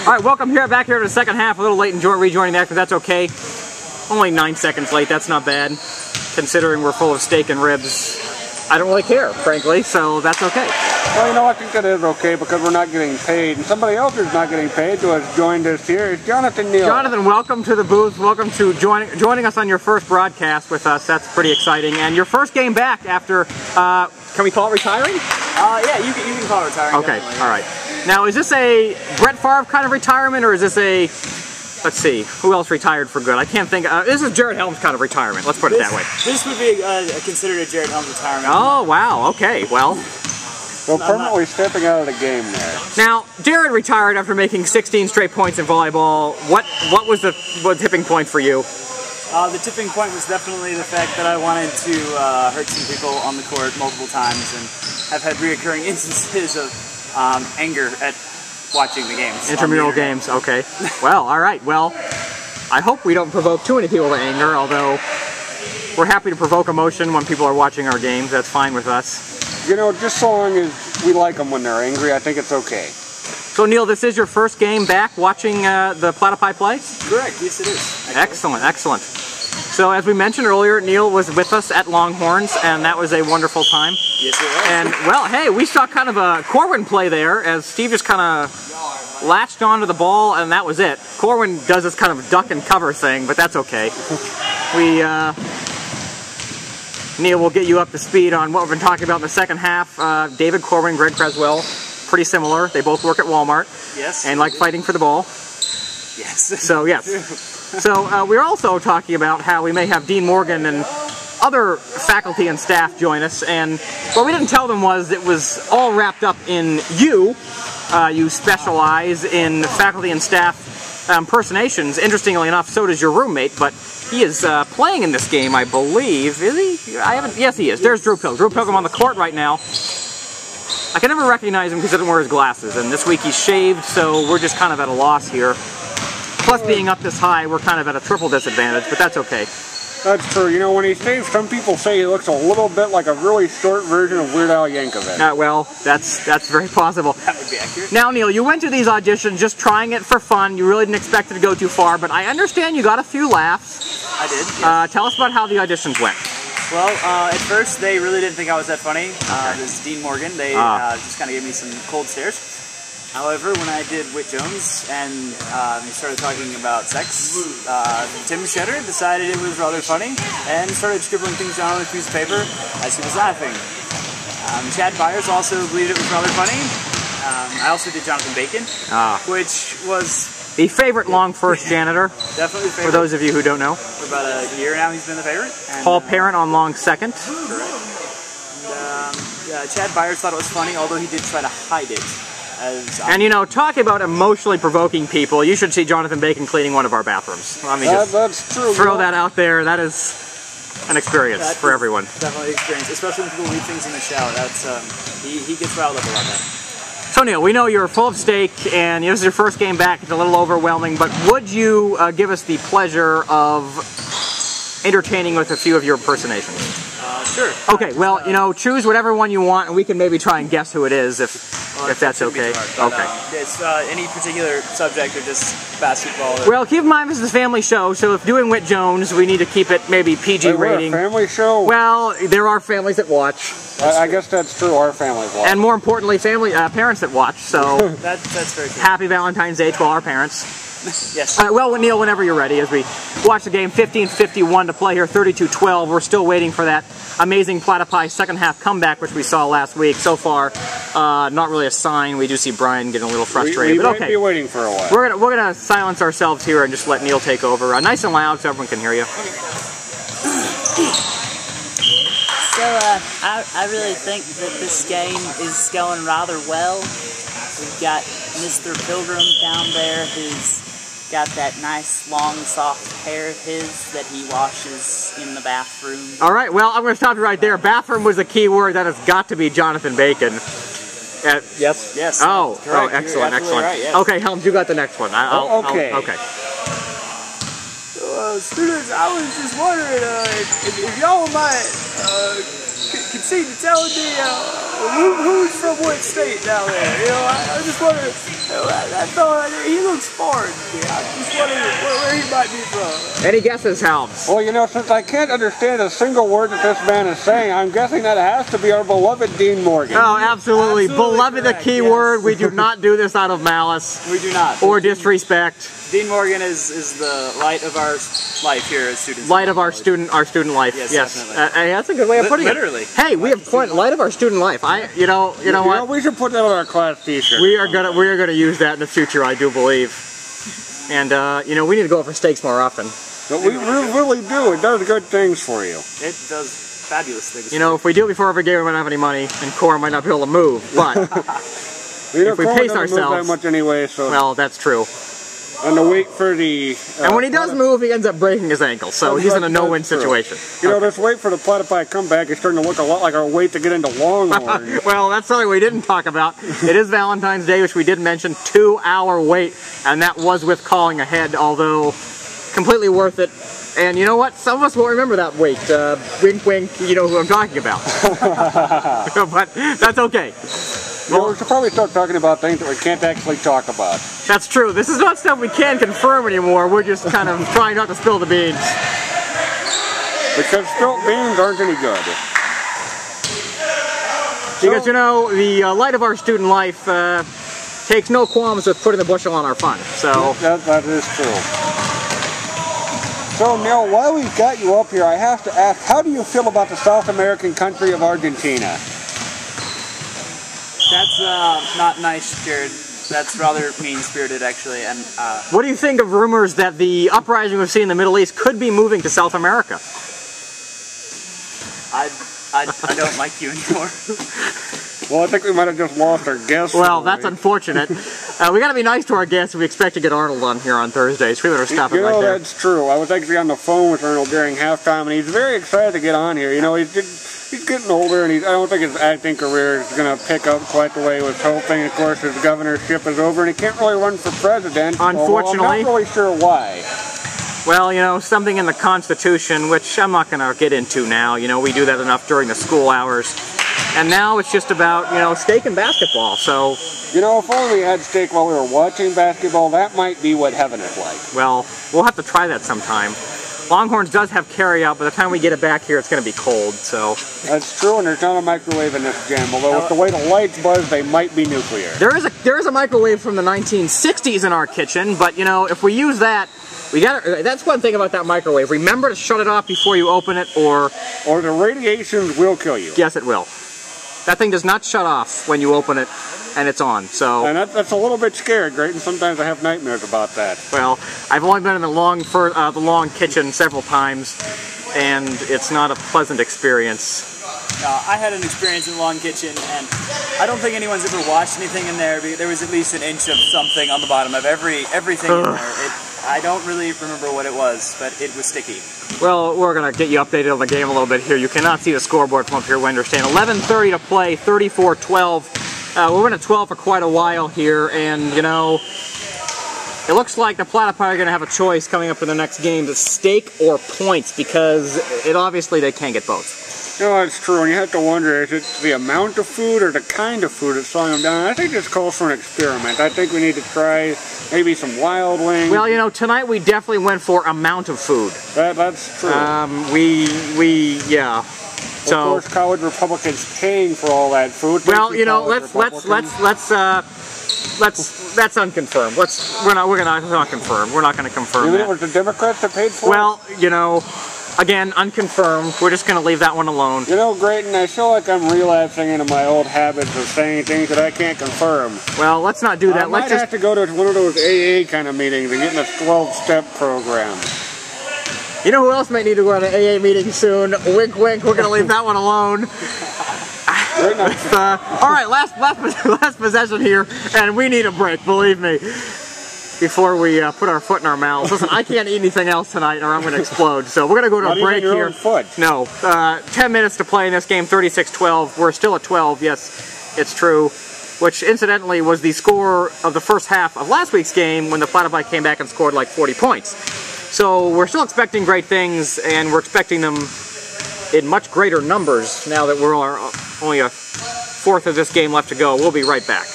All right, welcome back here to the second half. A little late in rejoining the act, but that's okay. Only 9 seconds late. That's not bad, considering we're full of steak and ribs. I don't really care, frankly, so that's okay. Well, you know, I think that is okay because we're not getting paid, and somebody else who's not getting paid who has joined us here is Jonathan Neal. Jonathan, welcome to the booth. Welcome to joining us on your first broadcast with us. That's pretty exciting. And your first game back after, can we call it retiring? Yeah, you can call it retiring. Okay, definitely. All right. Now, is this a Brett Favre kind of retirement, or is this a, let's see, who else retired for good? I can't think. This is Jared Helms kind of retirement. Let's put it that way. This would be considered a Jared Helms retirement. Oh, wow. Okay, well. So permanently stepping out of the game there. Now, Jared retired after making 16 straight points in volleyball. What was the tipping point for you? The tipping point was definitely the fact that I wanted to hurt some people on the court multiple times and have had reoccurring instances of anger at watching the games. Intramural games, okay. Well, all right. Well, I hope we don't provoke too many people to anger, although we're happy to provoke emotion when people are watching our games. That's fine with us. You know, just so long as we like them when they're angry, I think it's okay. So, Neil, this is your first game back watching the Platypi play? Correct, yes it is. Actually. Excellent, excellent. So, as we mentioned earlier, Neil was with us at Longhorns, and that was a wonderful time. Yes, it was. And, well, hey, we saw kind of a Corwin play there, as Steve just kind of latched onto the ball, and that was it. Corwin does this kind of duck and cover thing, but that's okay. Neil will get you up to speed on what we've been talking about in the second half. David Corwin, Greg Creswell, pretty similar. They both work at Walmart. Yes. And like fighting for the ball. Yes. So, yes. So, we're also talking about how we may have Dean Morgan and other faculty and staff join us. And what we didn't tell them was it was all wrapped up in you. You specialize in faculty and staff impersonations. Interestingly enough, so does your roommate, but he is playing in this game, I believe. Is he? Yes, he is. There's Drew Pilgrim. Drew Pilgrim on the court right now. I can never recognize him because he doesn't wear his glasses, and this week he's shaved, so we're just kind of at a loss here. Plus, being up this high, we're kind of at a triple disadvantage, but that's okay. That's true. You know, when he shaves, some people say he looks a little bit like a really short version of Weird Al Yankovic. Well, that's very possible. That would be accurate. Now, Neil, you went to these auditions just trying it for fun. You really didn't expect it to go too far, but I understand you got a few laughs. I did, yes. Tell us about how the auditions went. Well, at first they really didn't think I was that funny. This is Dean Morgan. They just kind of gave me some cold stares. However, when I did Whit Jones and he started talking about sex, Tim Shedder decided it was rather funny and started scribbling things down on a piece of paper as he was laughing. Chad Byers also believed it was rather funny. I also did Jonathan Bacon, which was the favorite long first janitor. Definitely the favorite. For those of you who don't know. For about a year now he's been the favorite. And, Paul Parent on long second. Correct. And, Chad Byers thought it was funny, although he did try to hide it. And you know, talking about emotionally provoking people, you should see Jonathan Bacon cleaning one of our bathrooms. Let me just that's true, throw that out there. That is an experience for everyone. Definitely an experience, especially when people leave things in the shower. That's he gets riled up a lot. So Neil, we know you're full of steak, and this is your first game back. It's a little overwhelming, but would you give us the pleasure of entertaining with a few of your impersonations? Sure. Okay, well, you know, choose whatever one you want, and we can maybe try and guess who it is if that's okay. Okay. It's any particular subject or just basketball? Or... Well, keep in mind this is a family show, so if doing Whit Jones, we need to keep it maybe PG rating. We're a family show? Well, there are families that watch. I guess that's true. Our families watch. And more importantly, parents that watch. So that's very true. Happy Valentine's Day to all our parents. Yes. Well, Neil, whenever you're ready, as we watch the game, 15:51 to play here, 32-12. We're still waiting for that amazing Platypi second half comeback, which we saw last week. So far, not really a sign. We do see Brian getting a little frustrated, we but might okay. be waiting for a while. We're gonna silence ourselves here and just let Neil take over, nice and loud, so everyone can hear you. So, I really think that this game is going rather well. We've got Mr. Pilgrim down there who's got that nice, long, soft hair of his that he washes in the bathroom. All right, well, I'm going to stop you right there. Bathroom was the key word. That has got to be Jonathan Bacon. Yes? Yes. Oh, excellent, excellent. Right, yes. Okay, Helms, you got the next one. Okay. Okay. Students, I was just wondering if y'all might concede to telling me who's from what state down there. You know, I just wonder. I thought he looks foreign to me. I just wonder where he might be from. Any guesses, Helms? Well, you know, since I can't understand a single word that this man is saying, I'm guessing that has to be our beloved Dean Morgan. Oh, absolutely. Beloved, correct, the key yes. word. We do not do this out of malice. We do not. Or disrespect. Dean Morgan is the light of our life here as students. Light of our student life. Yes, definitely. That's a good way of putting Literally. it. Hey, we have light of our student life. You know what? We should put that on our class T-shirt. We are gonna use that in the future, I do believe. And you know, we need to go over steaks more often. But we really do. It does good things for you. It does fabulous things. You know, if we do it before every game, we might not have any money, and Cora might not be able to move. But if we pace ourselves, that much anyway, so well, that's true. And to wait for the... and when he does move, he ends up breaking his ankle, so he's in a no-win situation. You know, this wait for the platypi comeback is starting to look a lot like our wait to get into Longhorn. Well, that's something we didn't talk about. It is Valentine's Day, which we did mention, 2-hour wait, and that was with calling ahead, although completely worth it. And you know what? Some of us won't remember that wait. Wink, wink, you know who I'm talking about. But that's okay. Well, we should probably start talking about things that we can't actually talk about. That's true. This is not stuff we can confirm anymore. We're just kind of trying not to spill the beans. Because spilt beans aren't any good. Because, you know, the light of our student life takes no qualms with putting the bushel on our fun. So that is true. So, Neil, while we've got you up here, I have to ask, how do you feel about the South American country of Argentina? That's not nice, Jared. That's rather mean-spirited, actually. And what do you think of rumors that the uprising we've seen in the Middle East could be moving to South America? I don't like you anymore. Well, I think we might have just lost our guest. Well, that's unfortunate. We got to be nice to our guests. We expect to get Arnold on here on Thursdays. We better stop it right there. That's true. I was actually on the phone with Arnold during halftime, and he's very excited to get on here. You know, he's getting older, and I don't think his acting career is going to pick up quite the way he was hoping. Of course, his governorship is over, and he can't really run for president. Unfortunately. I'm not really sure why. Well, you know, something in the Constitution, which I'm not going to get into now. You know, we do that enough during the school hours. And now it's just about, you know, steak and basketball, so... You know, if only we had steak while we were watching basketball, that might be what heaven is like. Well, we'll have to try that sometime. Longhorns does have carry-out, by the time we get it back here, it's going to be cold, so... That's true, and there's not a microwave in this gym, although with the way the lights buzz, they might be nuclear. There is a microwave from the 1960s in our kitchen, but, you know, if we use that, that's one thing about that microwave. Remember to shut it off before you open it, or the radiation will kill you. Yes, it will. That thing does not shut off when you open it, and it's on, so... And that's a little bit scary, Great, and sometimes I have nightmares about that. Well, I've only been in the long kitchen several times, and it's not a pleasant experience. I had an experience in the long kitchen, and I don't think anyone's ever washed anything in there. There was at least an inch of something on the bottom of everything in there. I don't really remember what it was, but it was sticky. Well, we're going to get you updated on the game a little bit here. You cannot see the scoreboard from up here, we understand. 11:30 to play, 34-12. We're in at 12 for quite a while here, and, you know, it looks like the Platypi are going to have a choice coming up in the next game, the steak or points, because obviously they can't get both. You know, that's true, and you have to wonder, is it the amount of food or the kind of food that's slowing them down? I think this calls for an experiment. I think we need to try maybe some wild wings. Well, you know, tonight we definitely went for amount of food. That's true. Yeah. So, of course, college Republicans paying for all that food. Well, you know, that's unconfirmed. We're not confirmed. We're not going to confirm that. You mean that. it was the Democrats that paid for it? Well, you know, again, unconfirmed. We're just going to leave that one alone. You know, Grayton, I feel like I'm relapsing into my old habits of saying things that I can't confirm. Well, let's not do that. I might have to go to one of those AA kind of meetings and get in a 12-step program. You know who else might need to go to an AA meeting soon? Wink, wink. We're going to leave that one alone. All right, last possession here, and we need a break, believe me, before we put our foot in our mouths. Listen, I can't eat anything else tonight or I'm going to explode, so we're going to go to a break here. Foot. No, 10 minutes to play in this game, 36-12. We're still at 12, yes, it's true, which incidentally was the score of the first half of last week's game when the Platypi came back and scored like 40 points. So we're still expecting great things, and we're expecting them, in much greater numbers now that we're only a fourth of this game left to go. We'll be right back.